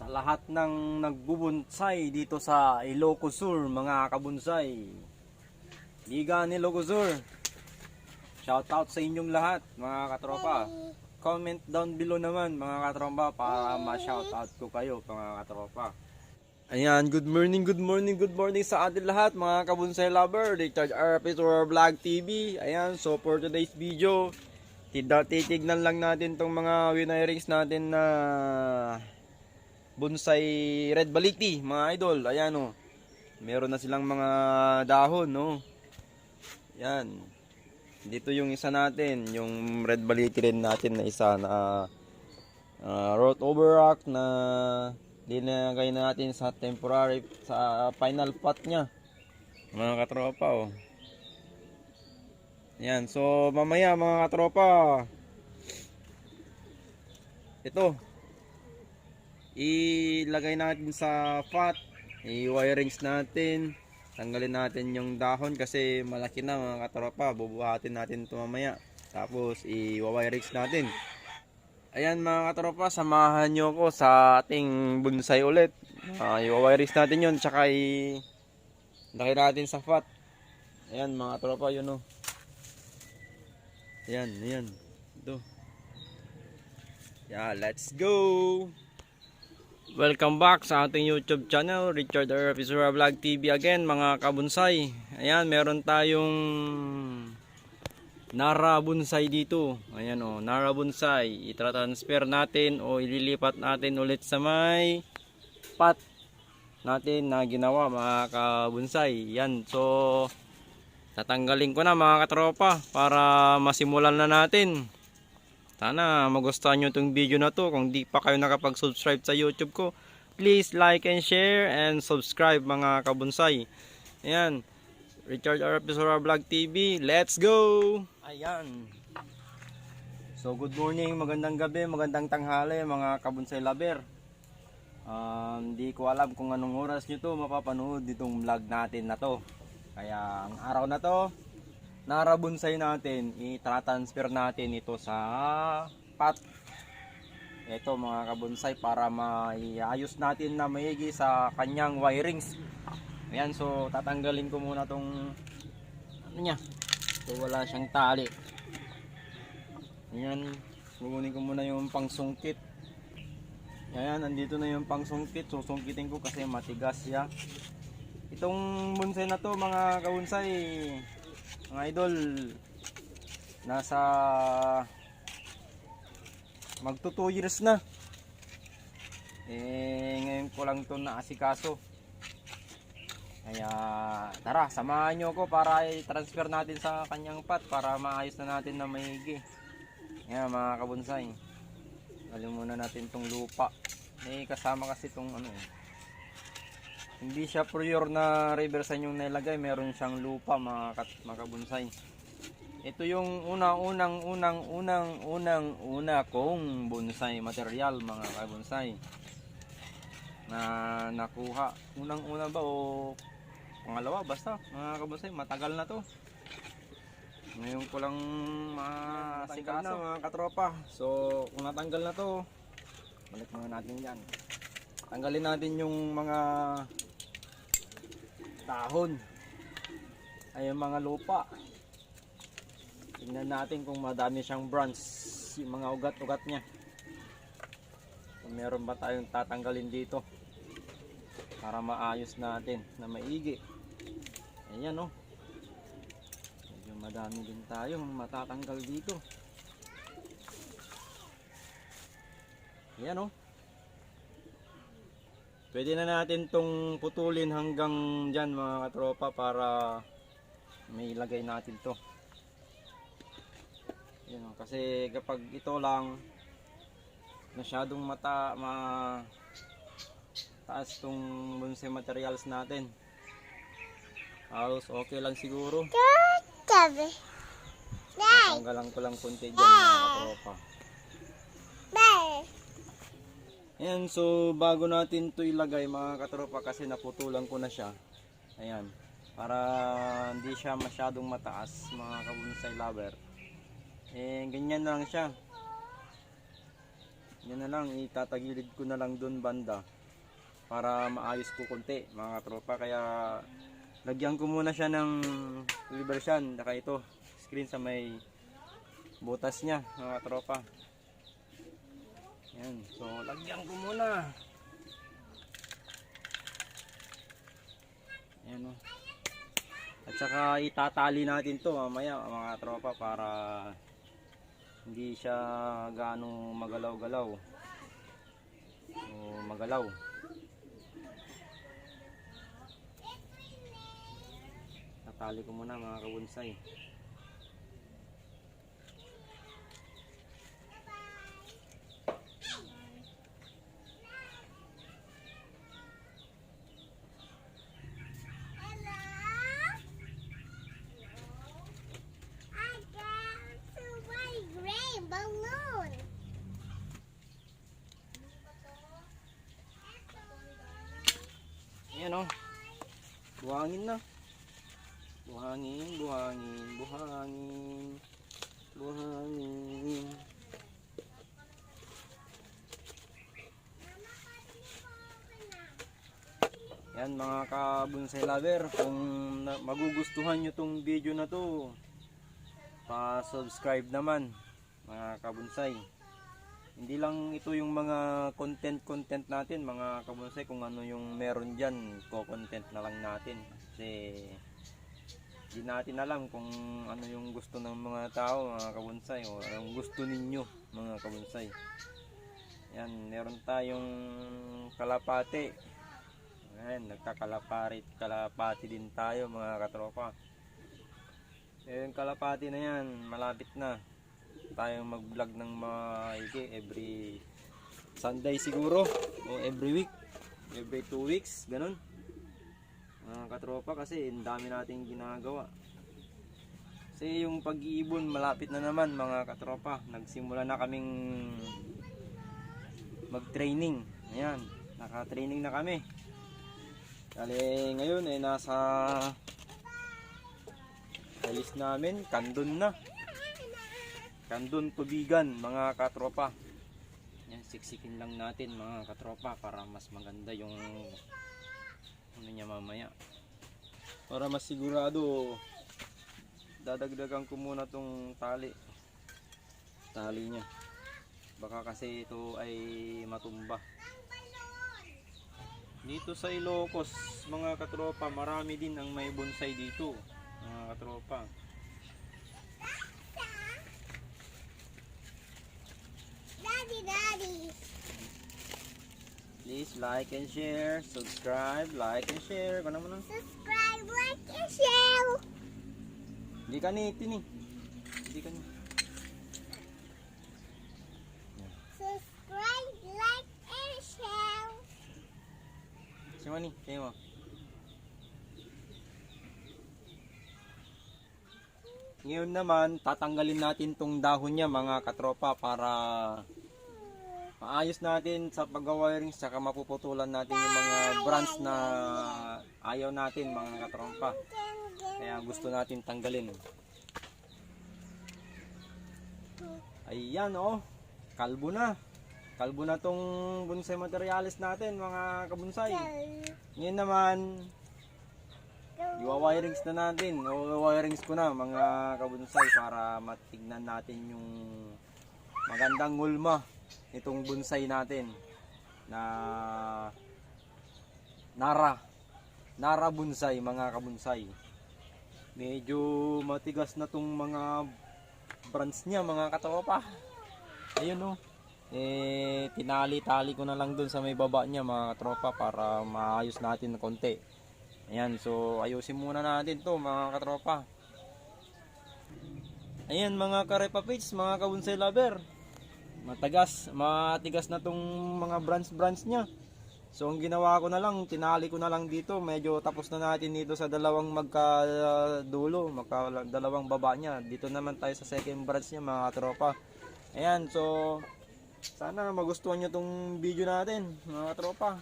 sa lahat ng nagbubonsay dito sa Ilocos Sur, mga kabonsay. Liga ni Ilocos Sur. Shout out sa inyong lahat, mga katropa. Comment down below naman, mga katropa, para ma-shout out ko kayo, mga katropa. Ayan, good morning sa atin lahat, mga kabonsay lover. Richard R. Pitor Vlog TV. Ayan, so for today's video, titignan lang natin tong mga winirings natin na bonsai red baliti, mga idol. Ayan o, meron na silang mga dahon, no. Ayan, dito yung isa natin, yung red baliti rin natin na isa na root over rock na linagay natin sa temporary, sa final pot nya, mga katropa. Oh, ayan, so mamaya mga katropa, ito ilagay natin sa pot, i-wirings natin, tanggalin natin yung dahon kasi malaki na, mga katropa. Bubuhatin natin ito mamaya, tapos i-wirings natin. Ayan mga katropa, samahan nyo ko sa ating bonsai ulit. I-wirings natin yun, tsaka ilagay natin sa pot. Ayan mga katropa, yun o. Ayan, ito. Yeah, let's go! Welcome back sa ating YouTube channel, Richard R. Pitor Vlog TV again, mga kabonsai. Ayan, meron tayong Nara bonsai dito. Ayan o, Nara bonsai. Itra-transfer natin o ililipat natin ulit sa may pot natin na ginawa, mga kabonsai. Yan, so tatanggalin ko na, mga katropa, para masimulan na natin. Sana magustuhan nyo itong video na to. Kung di pa kayo nakapag-subscribe sa YouTube ko, please like and share and subscribe, mga kabonsai. Ayan, Richard R. Pitor Vlog TV, let's go! Ayan, so good morning, magandang gabi, magandang tanghali, mga kabonsai lover. Di ko alam kung anong oras nyo to mapapanood itong vlog natin na to. Kaya ang araw na to, Nara bonsai natin, i-transfer natin ito sa pot. Ito mga kabonsai, para maiayos natin na maigi sa kanyang wirings. Ayan, so tatanggalin ko muna tong ano niya, so wala siyang tali. Ayan, kukunin ko muna yung pangsungkit. Ayan, nandito na yung pangsungkit. Susungkitin ko kasi matigas siya. Itong bonsai na to, mga kabonsai, mga idol, nasa magto 2 years na. Ngayon ko lang ito naasikaso. Kaya tara, samahan nyo ako para i-transfer natin sa kanyang pot, para maayos na natin na maigi. Ayan mga kabonsai, galing muna natin itong lupa. May kasama kasi itong ano, hindi siya pure na riverside yung nilagay, meron siyang lupa, mga kabonsai. Ito yung unang kong bonsai material, mga kabonsai, na nakuha. Unang-una ba o pangalawa, basta mga kabonsai, matagal na to. Ngayon ko lang masikaso na, mga katropa. So kung natanggal na to, balik muna natin yan. Tanggalin natin yung mga dahon, ay yung mga lupa. Tingnan natin kung madami siyang branch, yung mga ugat-ugat niya, kung meron ba tayong tatanggalin dito para maayos natin na maigi. Ayan o, medyo madami din tayong matatanggal dito. Ayan o, pwede na natin tong putulin hanggang dyan, mga katropa, para may ilagay natin to. Yan, kasi kapag ito lang masyadong taas tong bonsai materials natin, halos okay lang siguro. Tanggalan ko lang konti dyan, mga katropa. Ayan, so bago natin to ilagay, mga katropa, kasi naputulan ko na siya. Ayan, para hindi siya masyadong mataas, mga kabonsai lover. Ganyan lang siya. Yan na lang, itatagilid ko na lang dun banda para maayos ko konti mga katropa. Kaya lagyan ko muna siya ng reversion, saka ito screen sa may butas niya mga katropa. Yan, so lagyan ko muna. Yan o. At saka itatali natin to mamaya mga tropa para hindi siya gaano magalaw-galaw o magalaw. Tatali ko muna mga kabonsay. Ayan o, buhangin na. Buhangin, buhangin, buhangin, buhangin. Yan mga kabonsay lover, kung magugustuhan nyo tong video na to, pa-subscribe naman mga kabonsay. Hindi lang ito yung mga content natin mga kabonsay, kung ano yung meron dyan, ko-content na lang natin. Kasi di natin alam kung ano yung gusto ng mga tao mga kabonsay, o anong gusto ninyo mga kabonsay. Yan, meron tayong kalapate. Ayan, kalapati din tayo mga katropa. Yung kalapati na yan, malapit na tayong mag-vlog ng maigi every Sunday siguro, o every week, every 2 weeks, ganun mga katropa, kasi ang dami nating ginagawa. Kasi yung pag-iibon malapit na naman mga katropa. Nagsimula na kaming mag-training. Ayan, naka-training na kami. Dali ngayon ay nasa list namin, Kandun na. Kandun Tubigan mga katropa. Yan, siksikin lang natin mga katropa para mas maganda yung ano niya mamaya. Para mas sigurado, dadagdagan ko muna tong tali niya. Baka kasi ito ay matumba. Dito sa Ilocos mga katropa, marami din ang may bonsai dito mga katropa. Daddy. Please like and share, subscribe, like and share. Kano mo na? Subscribe, like, and share. Hindi ka nitin eh. Hindi ka nitin. Subscribe, like, and share. Si Mani, kayo mo. Ngayon naman, tatanggalin natin tong dahon niya mga katropa para maayos natin sa pag-wiring, saka mapuputulan natin yung mga branch na ayaw natin mga katropa. Kaya gusto natin tanggalin. Ayan oh, kalbo na. Kalbo na tong bonsai materials natin mga kabonsay. Ngayon naman, i-wirings na natin. I-wirings ko na mga kabonsay para matignan natin yung magandang ngulma itong bonsai natin na Nara bonsai mga kabonsay. Medyo matigas na tong mga branch niya mga katropa. Ayun oh. Tinali-tali ko na lang dun sa may baba niya mga katropa para maayos natin ng konti. Ayan, so ayusin muna natin to mga katropa. Ayan mga karepapits, mga kabonsai lover. Matigas na tong mga branch niya. So ang ginawa ko na lang, tinali ko na lang dito. Medyo tapos na natin dito sa dalawang magkadulo, dalawang baba niya. Dito naman tayo sa second branch niya mga katropa. Ayan, so sana magustuhan nyo tong video natin mga katropa.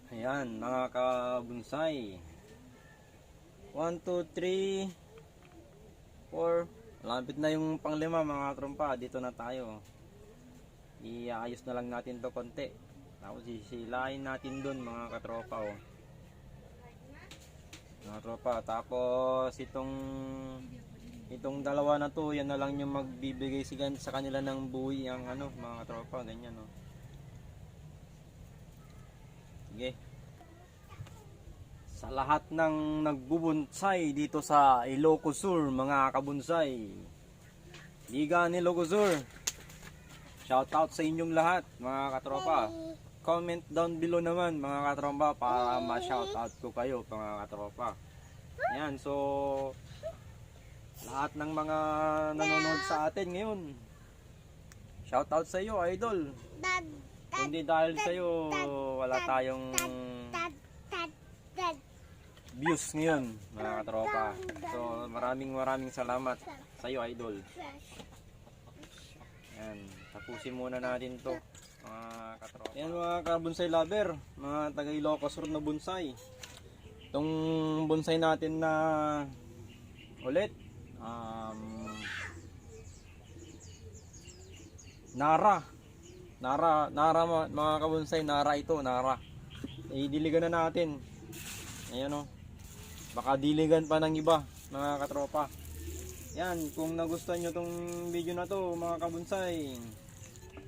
Ayan mga kabonsai, 1, 2, 3, 4. Malapit na yung panglima mga katropa. Dito na tayo. Iayos na lang natin to konti. Tapos sisilain natin dun mga katropa oh. Mga tropa. Tapos itong dalawa na to, yan na lang yung magbibigay sa kanila ng buhay ang ano, mga katropa, ganyan oh. Sige. Sa lahat ng nagbubunsay dito sa Ilocos Sur, mga kabunsay. Liga ni Ilocos Sur. Shout out sa inyong lahat, mga katropa. Comment down below naman, mga katropa, para ma-shout out ko kayo, mga katropa. Ayan, so lahat ng mga nanonood sa atin ngayon, shout out sa iyo, idol. Dad, Hindi dahil sa iyo wala tayong dad, dad. views ngayon, mga katropa. So maraming salamat sa iyo, idol. Ayan, tapusin muna natin to, mga katropa. Ayan, mga kabonsay lover, mga taga Ilocos Sur na bonsai. Itong bonsai natin na ulit, Nara, mga kabonsay, Nara ito, Nara. Idiligan na natin. Ayan o. Baka diligan pa ng iba, mga katropa. Yan, kung nagustuhan nyo tong video na to, mga kabonsay.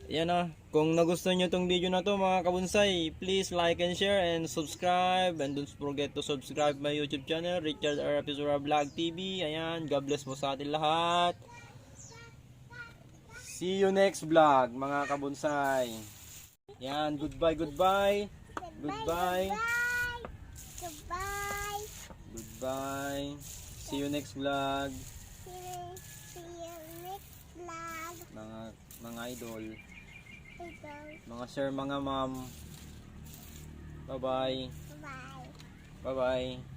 Yan o. Kung nagustuhan nyo tong video na to, mga kabonsay, please like and share and subscribe. And don't forget to subscribe my YouTube channel, Richard R. Apisura Vlog TV. Ayan, God bless po sa atin lahat. See you next vlog, mga kabonsay. Yan, goodbye. Goodbye. Goodbye. See you next vlog, See you next vlog. mga idol. Ito. Mga sir, mga ma'am. Bye-bye. Bye. Bye-bye.